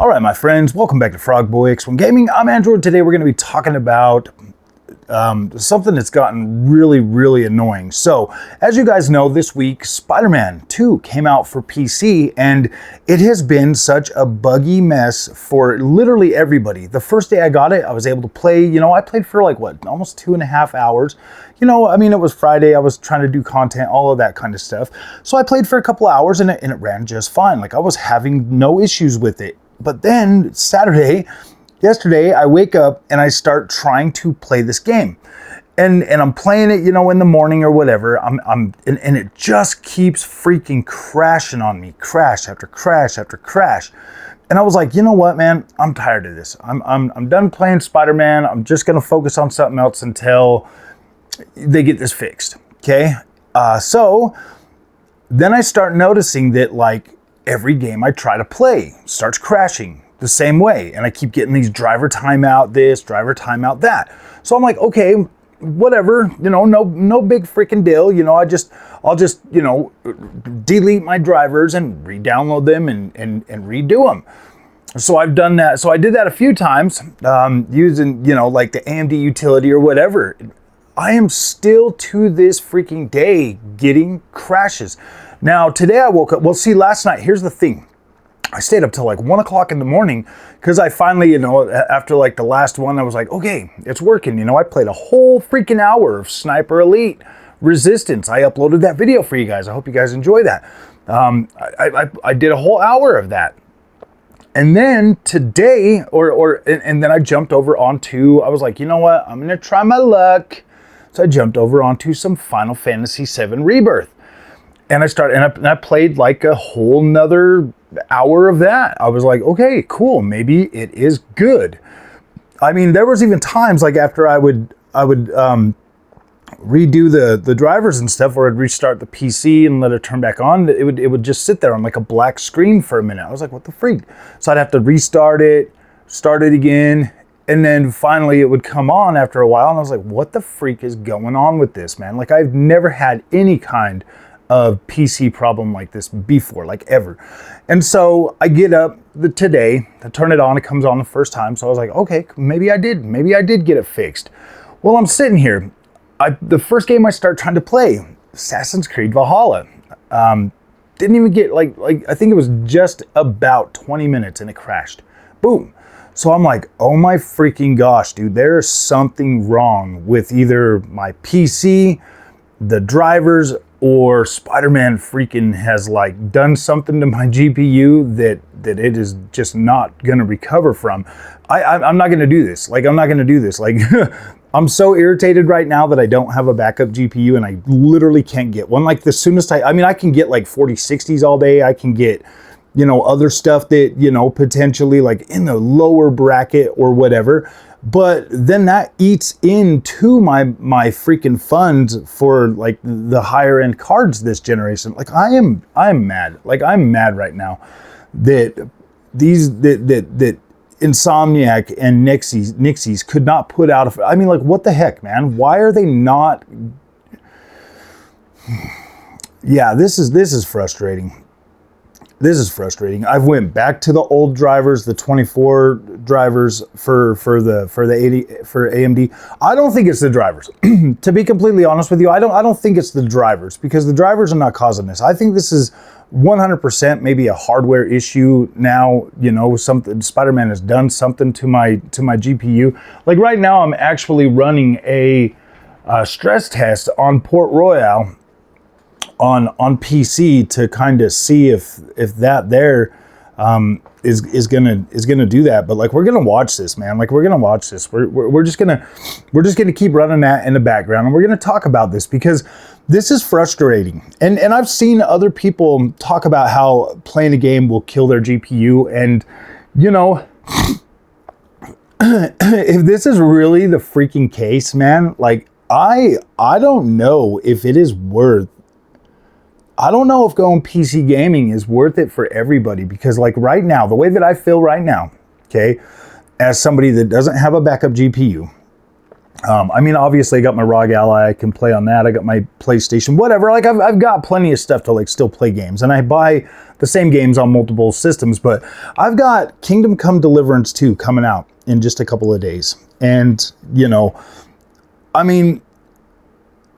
All right, my friends, welcome back to Frog Boy X1 Gaming. I'm Andrew. Today we're going to be talking about something that's gotten really annoying. So, as you guys know, this week Spider-Man 2 came out for PC, and it has been such a buggy mess for literally everybody. The first day I got it, I was able to play. I played for like almost 2.5 hours. It was Friday. I was trying to do content, all of that kind of stuff. So I played for a couple hours, and it ran just fine. Like, I was having no issues with it. But then yesterday, I wake up and I start trying to play this game, and I'm playing it, in the morning or whatever. And it just keeps freaking crashing on me, crash after crash after crash. And I was like, you know what, man? I'm tired of this. I'm done playing Spider-Man. I'm just gonna focus on something else until they get this fixed. Okay. So then I start noticing that like every game I try to play starts crashing the same way. And I keep getting these driver timeout this, driver timeout that. So I'm like, okay, whatever, no big freaking deal. I'll just delete my drivers and re-download them and redo them. So I've done that. So I did that a few times, using, like the AMD utility or whatever. I am still to this freaking day getting crashes. Now, today I woke up, last night, here's the thing. I stayed up till like 1 o'clock in the morning because I finally, after like the last one, I was like, okay, it's working. I played a whole freaking hour of Sniper Elite Resistance. I uploaded that video for you guys. I hope you guys enjoy that. I did a whole hour of that. And then today, and then I jumped over onto, I was like, you know what? I'm going to try my luck. So I jumped over onto some Final Fantasy VII Rebirth. And I played like a whole nother hour of that. I was like, okay, cool. Maybe it is good. I mean, there was even times like after I would redo the drivers and stuff, or I'd restart the PC and let it turn back on. It would just sit there on like a black screen for a minute. I was like, what the freak? So I'd have to restart it, start it again. And then finally it would come on after a while. And I was like, what the freak is going on with this, man? Like, I've never had any kind of PC problem like this before, like ever. And so I get up today, I turn it on, it comes on the first time. So I was like, okay, maybe I did get it fixed. Well, I'm sitting here. The first game I start trying to play, Assassin's Creed Valhalla. Didn't even get like I think it was just about 20 minutes and it crashed. Boom. So I'm like, oh my freaking gosh, dude, there's something wrong with either my PC, the drivers, or Spider-Man freaking has like done something to my GPU that it is just not gonna recover from. I'm not gonna do this. Like, I'm not gonna do this. Like, I'm so irritated right now that I don't have a backup GPU and I literally can't get one. Like, the soonest I can get like 4060s all day. I can get, other stuff that, potentially like in the lower bracket or whatever. But then that eats into my freaking funds for like the higher end cards this generation. Like, I'm mad. Like, I'm mad right now that that Insomniac and Nixies could not put out I mean, like, what the heck, man? Why are they not? Yeah, this is frustrating. This is frustrating. I've went back to the old drivers, the 24 drivers for AMD. I don't think it's the drivers. To be completely honest with you, I don't think it's the drivers, because the drivers are not causing this. I think this is 100% maybe a hardware issue now. Something Spider-Man has done something to my GPU. Like, right now, I'm actually running a stress test on Port Royale on PC to kind of see if that there is gonna do that. But like, we're gonna watch this, man. Like, we're gonna watch this. We're just gonna keep running that in the background, and we're gonna talk about this because this is frustrating. And I've seen other people talk about how playing a game will kill their GPU, and if this is really the freaking case, man, like, I don't know if it is worth. I don't know if going PC gaming is worth it for everybody, because like right now, the way that I feel right now, okay, as somebody that doesn't have a backup GPU, I mean, obviously I got my ROG Ally, I can play on that. I got my PlayStation, whatever. Like I've got plenty of stuff to like still play games, and I buy the same games on multiple systems, but I've got Kingdom Come Deliverance 2 coming out in just a couple of days. And, you know, I mean,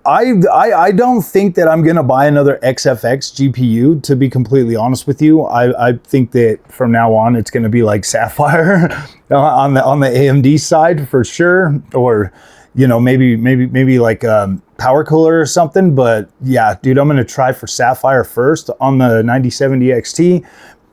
I don't think that I'm going to buy another XFX GPU, to be completely honest with you. I think that from now on it's going to be like Sapphire on the AMD side for sure, or you know, maybe like Power Cooler or something. But yeah, dude, I'm going to try for Sapphire first on the 9070 XT,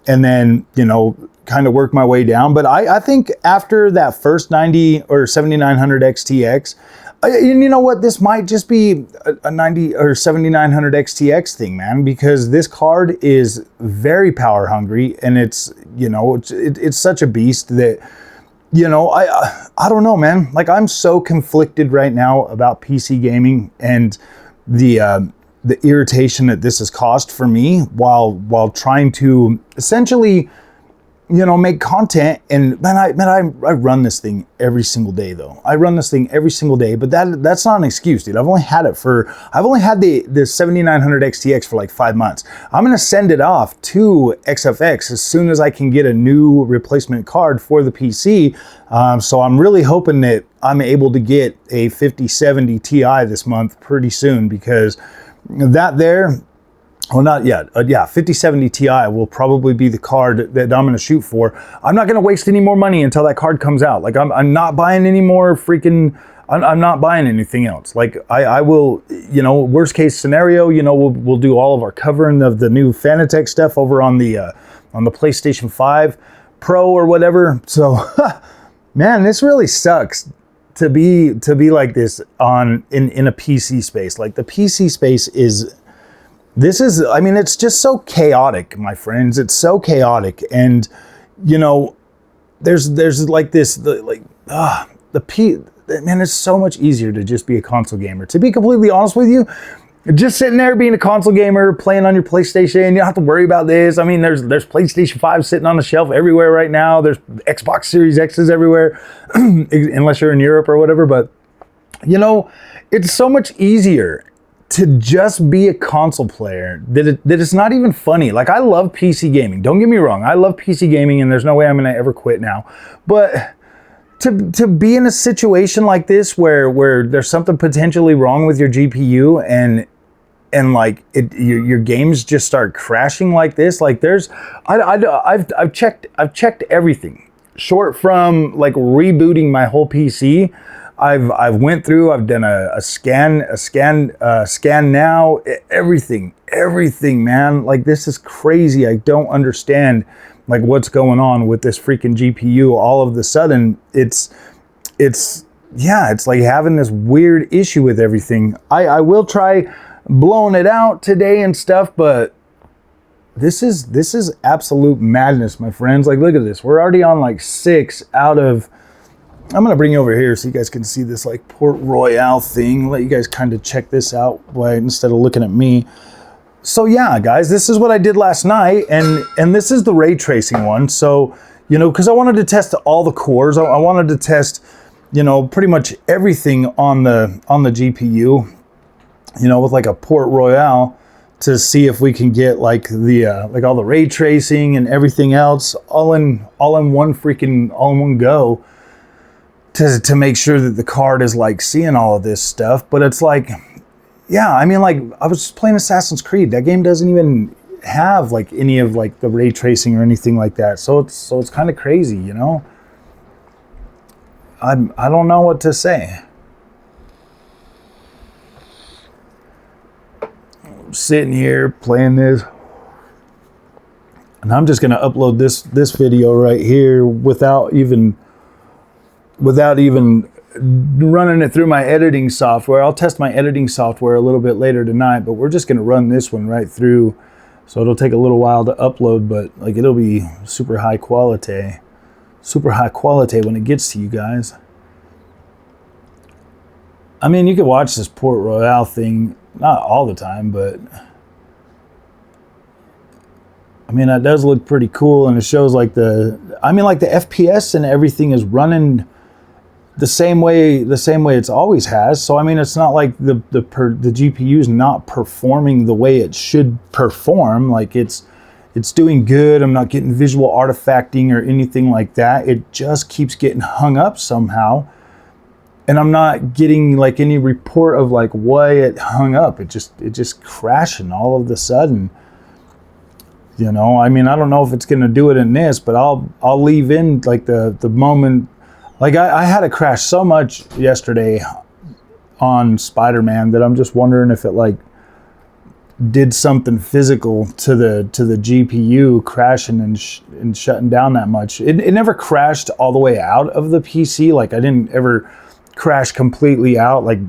and then, you know, kind of work my way down. But I think after that first 90 or 7900 XTX, and you know what, this might just be a 90 or 7900 XTX thing, man, because this card is very power hungry, and it's, you know, it's such a beast that, you know, I don't know, man. Like, I'm so conflicted right now about PC gaming and the irritation that this has caused for me while trying to essentially, you know, make content. And man, I run this thing every single day though. I run this thing every single day, but that's not an excuse, dude. I've only had the 7900 XTX for like 5 months. I'm going to send it off to XFX as soon as I can get a new replacement card for the PC. So I'm really hoping that I'm able to get a 5070 Ti this month pretty soon, because that there, well, not yet. Yeah, 5070 Ti will probably be the card that I'm going to shoot for. I'm not going to waste any more money until that card comes out. Like, I'm not buying any more freaking, I'm not buying anything else. Like, I will, you know, worst case scenario, you know, we'll do all of our covering of the new Fanatec stuff over on the PlayStation 5 Pro or whatever. So, man, this really sucks to be like this in a PC space. Like, the PC space is, I mean, it's just so chaotic, my friends. It's so chaotic. And, you know, there's like this, man, it's so much easier to just be a console gamer. To be completely honest with you, just sitting there being a console gamer, playing on your PlayStation, you don't have to worry about this. I mean, there's PlayStation 5 sitting on the shelf everywhere right now. There's Xbox Series X's everywhere, unless you're in Europe or whatever. But, you know, it's so much easier to just be a console player that it's not even funny. Like, I love PC gaming. Don't get me wrong. I love PC gaming, and there's no way I'm going to ever quit now. But to be in a situation like this where there's something potentially wrong with your GPU and like your games just start crashing like this, like I've checked everything short from like rebooting my whole PC. I've went through, I've done a scan now, everything, man. Like, this is crazy. I don't understand like what's going on with this freaking GPU. All of a sudden, it's like having this weird issue with everything. I will try blowing it out today and stuff, but this is absolute madness, my friends. Like, look at this. We're already on like 6 out of, I'm going to bring you over here so you guys can see this like Port Royale thing. Let you guys kind of check this out instead of looking at me. So yeah, guys, this is what I did last night. And this is the ray tracing one. So, you know, because I wanted to test all the cores. I wanted to test, you know, pretty much everything on the GPU, you know, with like a Port Royale, to see if we can get like the like all the ray tracing and everything else all in one go. To make sure that the card is like seeing all of this stuff. But it's like, yeah, I mean, like, I was just playing Assassin's Creed. That game doesn't even have like any of like the ray tracing or anything like that. So it's kind of crazy, you know? I don't know what to say. I'm sitting here playing this, and I'm just gonna upload this video right here without even running it through my editing software. I'll test my editing software a little bit later tonight, but we're just going to run this one right through. So it'll take a little while to upload, but like, it'll be super high quality when it gets to you guys. I mean, you can watch this Port Royale thing, not all the time, but I mean, that does look pretty cool. And it shows like the FPS and everything is running the same way it's always has. So I mean, it's not like the GPU is not performing the way it should perform. Like it's doing good. I'm not getting visual artifacting or anything like that. It just keeps getting hung up somehow, and I'm not getting like any report of like why it hung up. It just crashing all of a sudden. You know, I mean, I don't know if it's gonna do it in this, but I'll leave in like the moment. Like I had a crash so much yesterday on Spider-Man that I'm just wondering if it like did something physical to the GPU crashing and shutting down that much. It never crashed all the way out of the PC. Like I didn't ever crash completely out like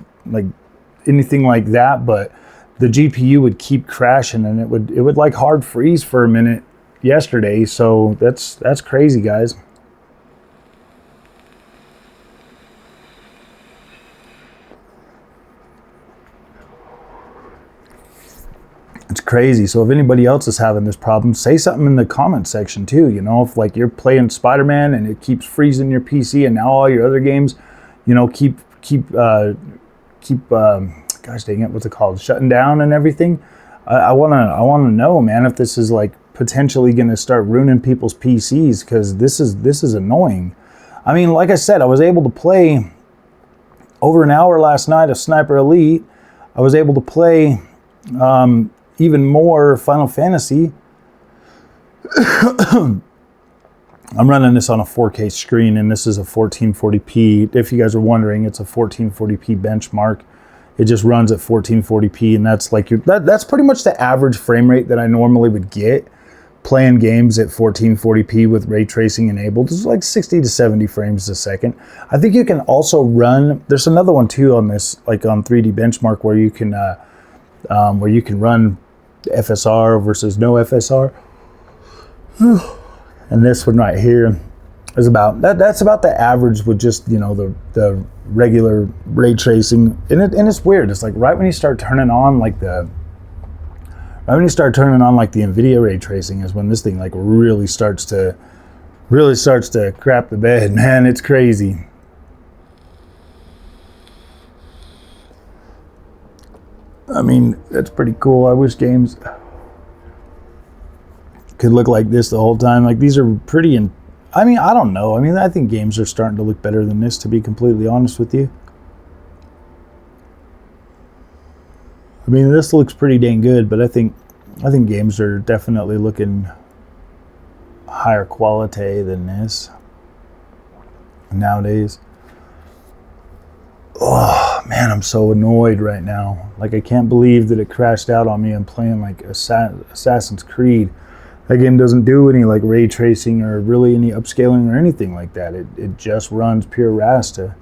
anything like that, but the GPU would keep crashing and it would like hard freeze for a minute yesterday. So that's crazy, guys. It's crazy. So if anybody else is having this problem, say something in the comment section too. You know, if like you're playing Spider-Man and it keeps freezing your PC, and now all your other games, you know, keep gosh dang it, what's it called, shutting down and everything. I wanna know, man, if this is like potentially gonna start ruining people's PCs, because this is annoying. I mean, like I said, I was able to play over an hour last night of Sniper Elite. I was able to play even more Final Fantasy. I'm running this on a 4K screen, and this is a 1440p. If you guys are wondering, it's a 1440p benchmark. It just runs at 1440p, and that's like that's pretty much the average frame rate that I normally would get playing games at 1440p with ray tracing enabled. It's like 60 to 70 frames a second. I think you can also run, there's another one too on this, like on 3D Benchmark, where you can run FSR versus no FSR. And this one right here is about that's about the average with just, you know, the regular ray tracing. And it's weird. It's like right when you start turning on like the NVIDIA ray tracing is when this thing like really starts to crap the bed, man. It's crazy. I mean, that's pretty cool. I wish games could look like this the whole time. Like, these are pretty, I mean, I don't know. I mean, I think games are starting to look better than this, to be completely honest with you. I mean, this looks pretty dang good, but I think games are definitely looking higher quality than this nowadays. Oh man, I'm so annoyed right now. Like, I can't believe that it crashed out on me. I'm playing like Assassin's Creed. That game doesn't do any like ray tracing or really any upscaling or anything like that. It just runs pure raster.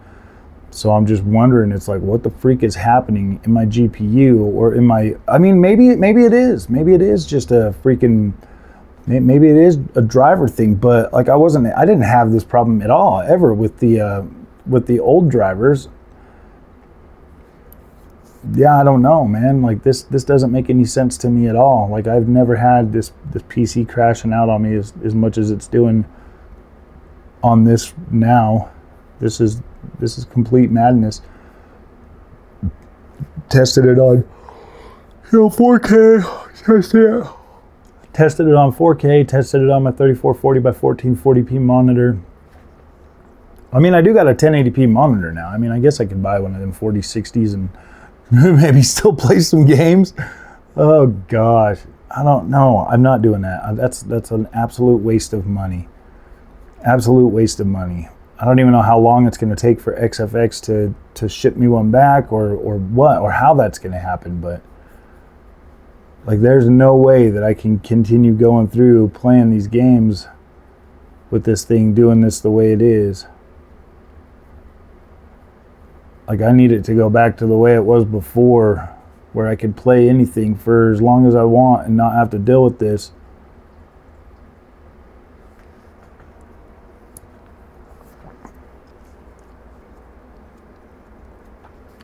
So I'm just wondering, it's like, what the freak is happening in my GPU or in my, I mean, maybe it is. Maybe it is just a freaking, maybe it is a driver thing, but like I didn't have this problem at all ever with the old drivers. Yeah, I don't know, man. Like this doesn't make any sense to me at all. Like, I've never had this PC crashing out on me as much as it's doing on this now. This is complete madness. Tested it on 4K. Tested it on 4K. Tested it on my 3440 by 1440p monitor. I mean, I do got a 1080p monitor now. I mean, I guess I could buy one of them 4060s and maybe still play some games. Oh gosh, I don't know. I'm not doing that. That's an absolute waste of money. Absolute waste of money. I don't even know how long it's going to take for XFX to ship me one back, or what, or how that's going to happen. But like, there's no way that I can continue going through playing these games with this thing doing this the way it is. Like, I need it to go back to the way it was before, where I could play anything for as long as I want and not have to deal with this.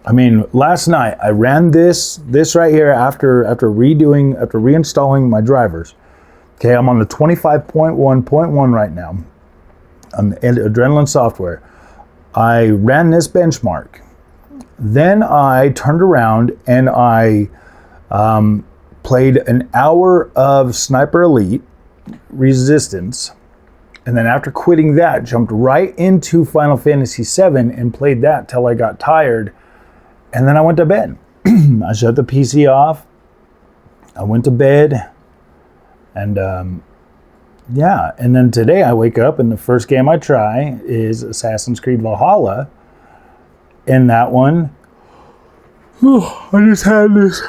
I mean, last night I ran this right here after reinstalling my drivers. Okay, I'm on the 25.1.1 right now on Adrenaline software. I ran this benchmark. Then I turned around and I played an hour of Sniper Elite Resistance. And then after quitting that, jumped right into Final Fantasy VII and played that till I got tired. And then I went to bed. I shut the PC off. I went to bed. And yeah, and then today I wake up and the first game I try is Assassin's Creed Valhalla. And that one, I just had this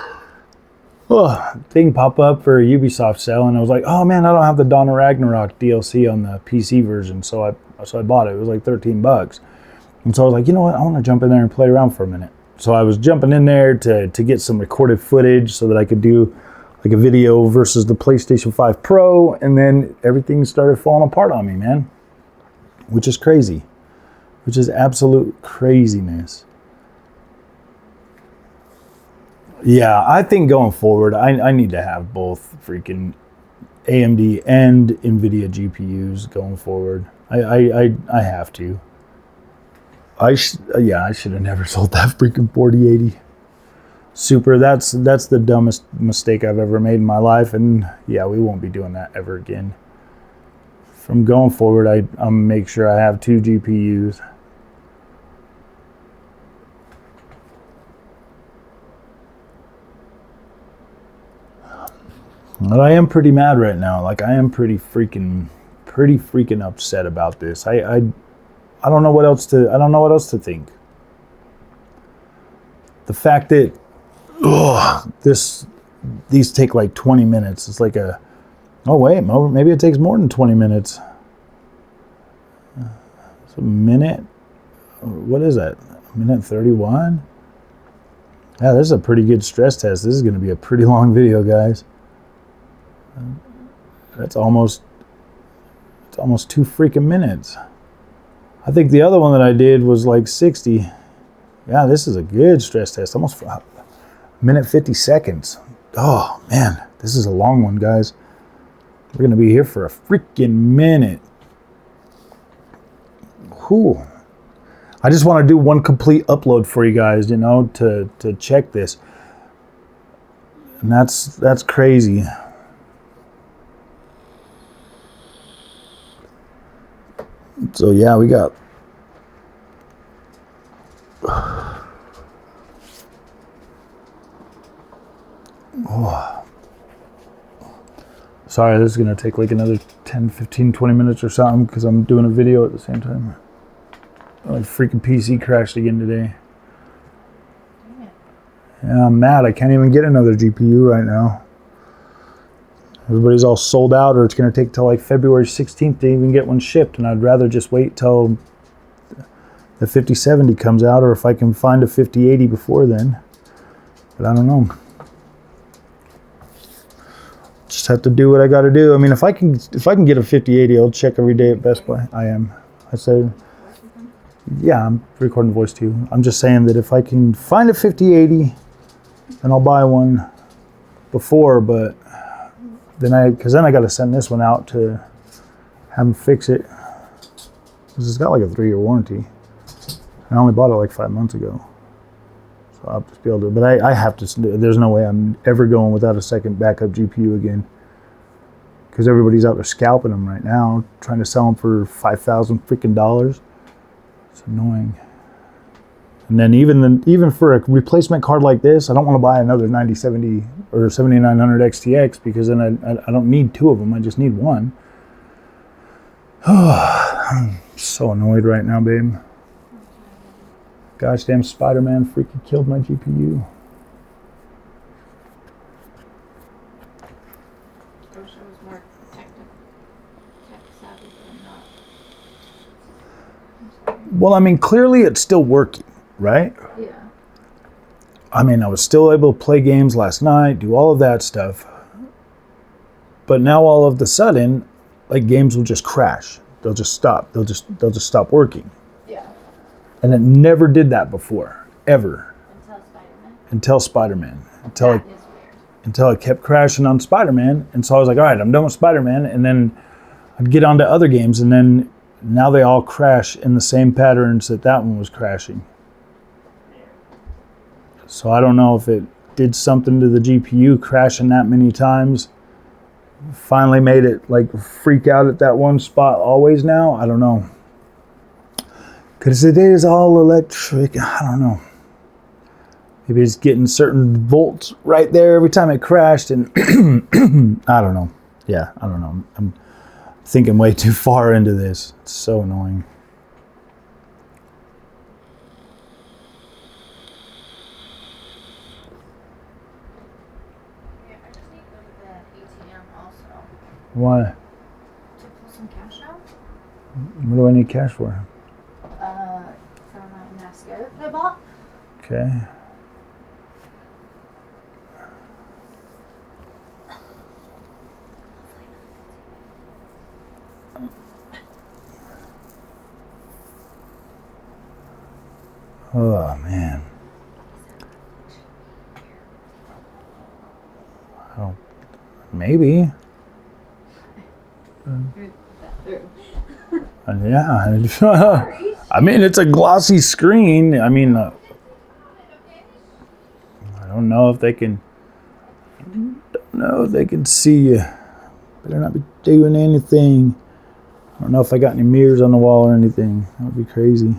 thing pop up for a Ubisoft sale, and I was like, oh man, I don't have the Dawn of Ragnarok DLC on the PC version, so I bought it. It was like $13. And so I was like, you know what, I want to jump in there and play around for a minute. So I was jumping in there to get some recorded footage so that I could do like a video versus the PlayStation 5 Pro, and then everything started falling apart on me, man. Which is crazy. Which is absolute craziness. Yeah, I think going forward, I need to have both freaking AMD and NVIDIA GPUs going forward. I have to. I should have never sold that freaking 4080 Super. That's the dumbest mistake I've ever made in my life, and yeah, we won't be doing that ever again. From going forward, I'll make sure I have 2 GPUs. But I am pretty mad right now. Like, I am pretty freaking upset about this. I don't know what else to think. The fact that these take like 20 minutes. It's like oh wait, maybe it takes more than 20 minutes. It's a minute. What is that? A minute 31? Yeah, this is a pretty good stress test. This is going to be a pretty long video, guys. It's almost 2 freaking minutes. I think the other one that I did was like 60. Yeah, this is a good stress test. Almost a minute 50 seconds. Oh man, this is a long one, guys. We're gonna be here for a freaking minute. Whew. I just want to do one complete upload for you guys, you know, to check this. And that's crazy. So yeah, we got sorry, this is gonna take like another 10, 15, 20 minutes or something because I'm doing a video at the same time. My freaking PC crashed again today. Yeah, I'm mad. I can't even get another GPU right now. Everybody's all sold out, or it's going to take till like February 16th to even get one shipped, and I'd rather just wait till the 5070 comes out, or if I can find a 5080 before then. But I don't know. Just have to do what I got to do. I mean, if I can get a 5080, I'll check every day at Best Buy. I said, yeah, I'm recording voice too. I'm just saying that if I can find a 5080, then I'll buy one before, but then I got to send this one out to have them fix it. Because it's got like a 3-year warranty. I only bought it like 5 months ago. So I'll just be able to, but I have to, there's no way I'm ever going without a second backup GPU again. Because everybody's out there scalping them right now, trying to sell them for $5,000 freaking dollars. It's annoying. And then even for a replacement card like this, I don't want to buy another 9070 or 7900 XTX because then I don't need 2 of them. I just need 1. I'm so annoyed right now, babe. Gosh damn, Spider-Man freaking killed my GPU. I wish I was more tech savvy, but I'm not. Well, I mean, clearly it's still working, right? Yeah. I mean, I was still able to play games last night, do all of that stuff. But now all of a sudden, like, games will just crash. They'll just stop. They'll just stop working. Yeah. And it never did that before, ever. Until Spider-Man. Until it kept crashing on Spider-Man. And so I was like, all right, I'm done with Spider-Man. And then I'd get onto other games, and then now they all crash in the same patterns that that one was crashing. So I don't know if it did something to the GPU crashing that many times. Finally made it like freak out at that one spot always now. I don't know. Because it is all electric. I don't know. Maybe it's getting certain volts right there every time it crashed, and I don't know. Yeah, I don't know. I'm thinking way too far into this. It's so annoying. Yeah, I just need to go to the ATM also Why? to pull some cash out. What do I need cash for? For my mascara that I bought. Okay. Oh man. I don't. Maybe. Yeah. I mean, it's a glossy screen. I mean, I don't know if they can. Don't know if they can see you. Better not be doing anything. I don't know if I got any mirrors on the wall or anything. That would be crazy.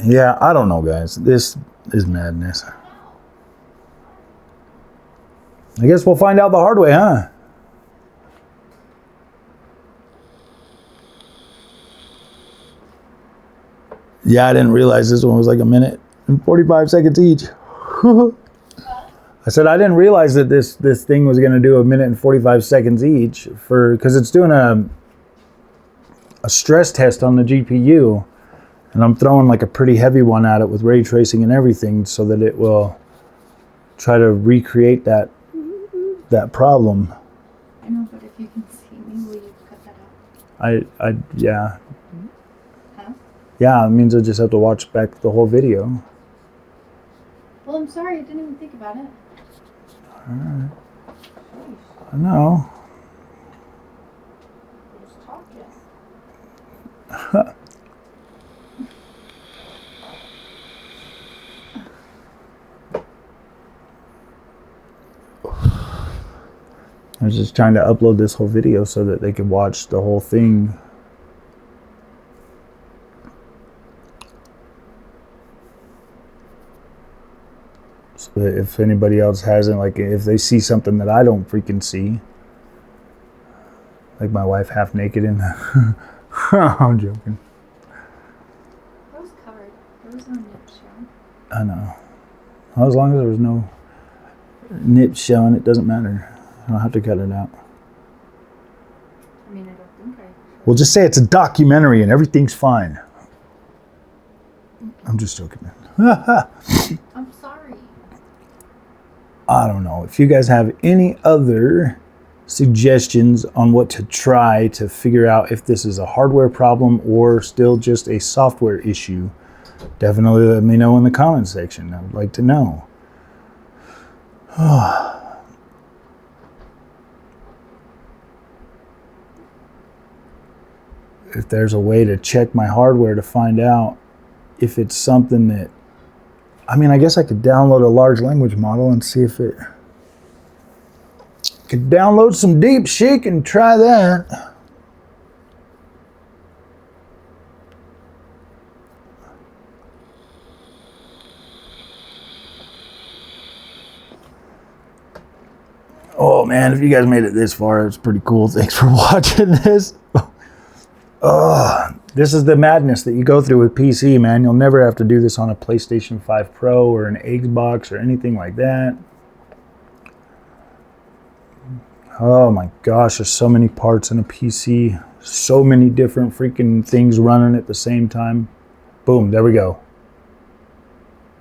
Yeah, I don't know, guys. This is madness. I guess we'll find out the hard way, huh? Yeah, I didn't realize this one was like 1 minute and 45 seconds each. I said I didn't realize that this thing was going to do 1 minute and 45 seconds each because it's doing a stress test on the GPU, and I'm throwing like a pretty heavy one at it with ray tracing and everything so that it will try to recreate that problem. I know, but if you can see me, will you cut that out? Yeah. Huh? Yeah, it means I just have to watch back the whole video. Well, I'm sorry, I didn't even think about it. Alright. I know. We're just talking. I was just trying to upload this whole video so that they could watch the whole thing. So that if anybody else hasn't, like if they see something that I don't freaking see, like my wife half naked in I'm joking. It was covered. There was no nip showing. I know. Well, as long as there was no nips showing, it doesn't matter. I don't have to cut it out. I mean, I don't think I... We'll just say it's a documentary and everything's fine. I'm just joking, man. I'm sorry. I don't know. If you guys have any other suggestions on what to try to figure out if this is a hardware problem or still just a software issue, definitely let me know in the comment section. I would like to know. If there's a way to check my hardware to find out if it's something that, I mean, I guess I could download a large language model and see if it could download some DeepSeek and try that. Oh man, if you guys made it this far, it's pretty cool. Thanks for watching this. This is the madness that you go through with PC, man. You'll never have to do this on a PlayStation 5 Pro or an Xbox or anything like that. Oh my gosh, there's so many parts in a PC. So many different freaking things running at the same time. Boom, there we go.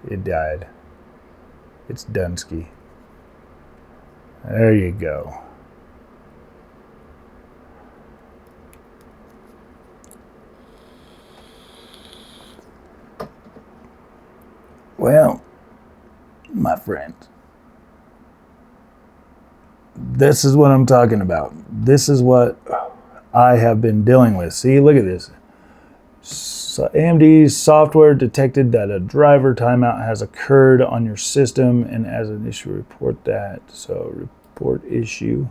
It died. It's Dunsky. There you go. Well, my friend, This is what I'm talking about. This is what I have been dealing with. See, look at this. So AMD's software detected that a driver timeout has occurred on your system, and as an issue, report that. So report issue.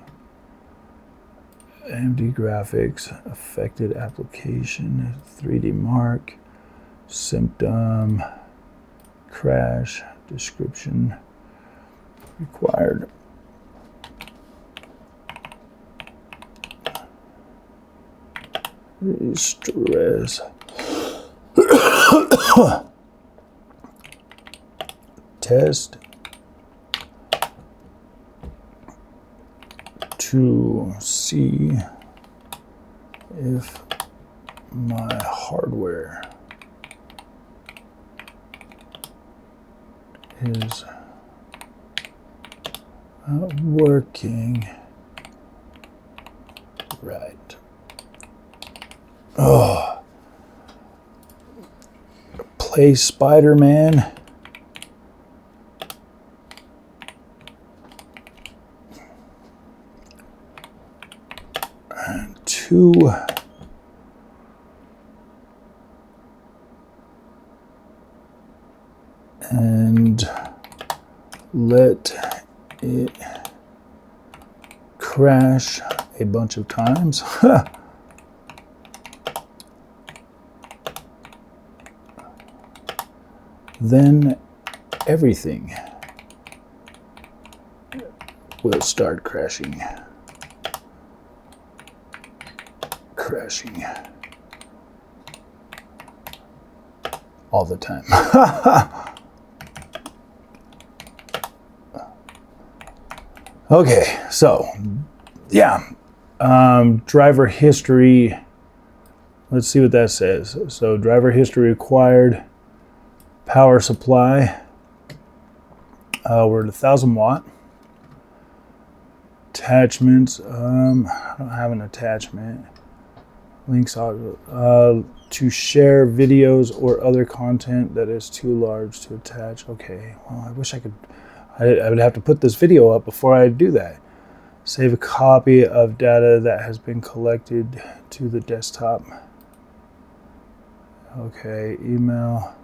AMD graphics affected application 3D mark symptom crash description required. Stress. Test to see if my hardware is working right. Oh, play Spider-Man. And 2. And let it crash a bunch of times. Then everything will start crashing. Crashing all the time. Okay, so yeah, driver history. Let's see what that says. So driver history required. Power supply. We're at 1,000 watt. Attachments. I don't have an attachment. Links to share videos or other content that is too large to attach. Okay, well, I wish I could. I would have to put this video up before I do that. Save a copy of data that has been collected to the desktop. Okay, email.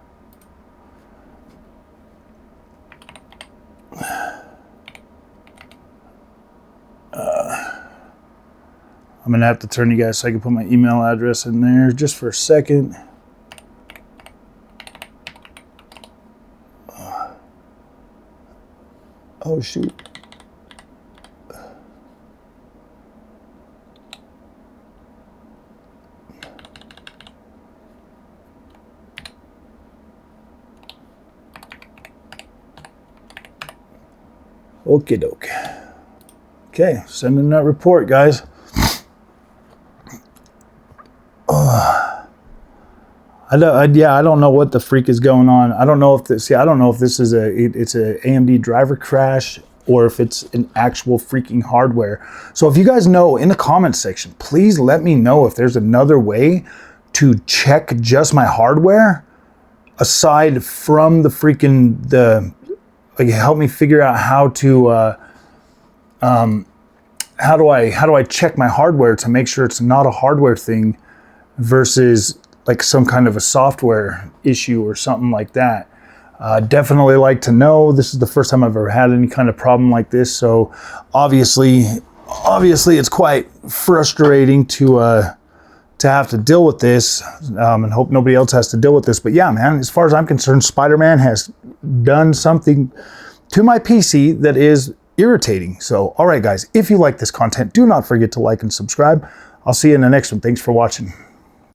I'm gonna have to turn you guys so I can put my email address in there just for a second. Oh shoot. Okie doke. Okay, sending that report, guys. I don't know what the freak is going on. I don't know if this. I don't know if this is it's a AMD driver crash or if it's an actual freaking hardware. So if you guys know in the comments section, please let me know if there's another way to check just my hardware aside from the freaking help me figure out how to how do I check my hardware to make sure it's not a hardware thing versus like some kind of a software issue or something like that. Definitely like to know. This is the first time I've ever had any kind of problem like this, so obviously it's quite frustrating to have to deal with this, and hope nobody else has to deal with this. But yeah, man, as far as I'm concerned, Spider-Man has done something to my PC that is irritating. So, all right, guys, if you like this content, do not forget to like and subscribe. I'll see you in the next one. Thanks for watching.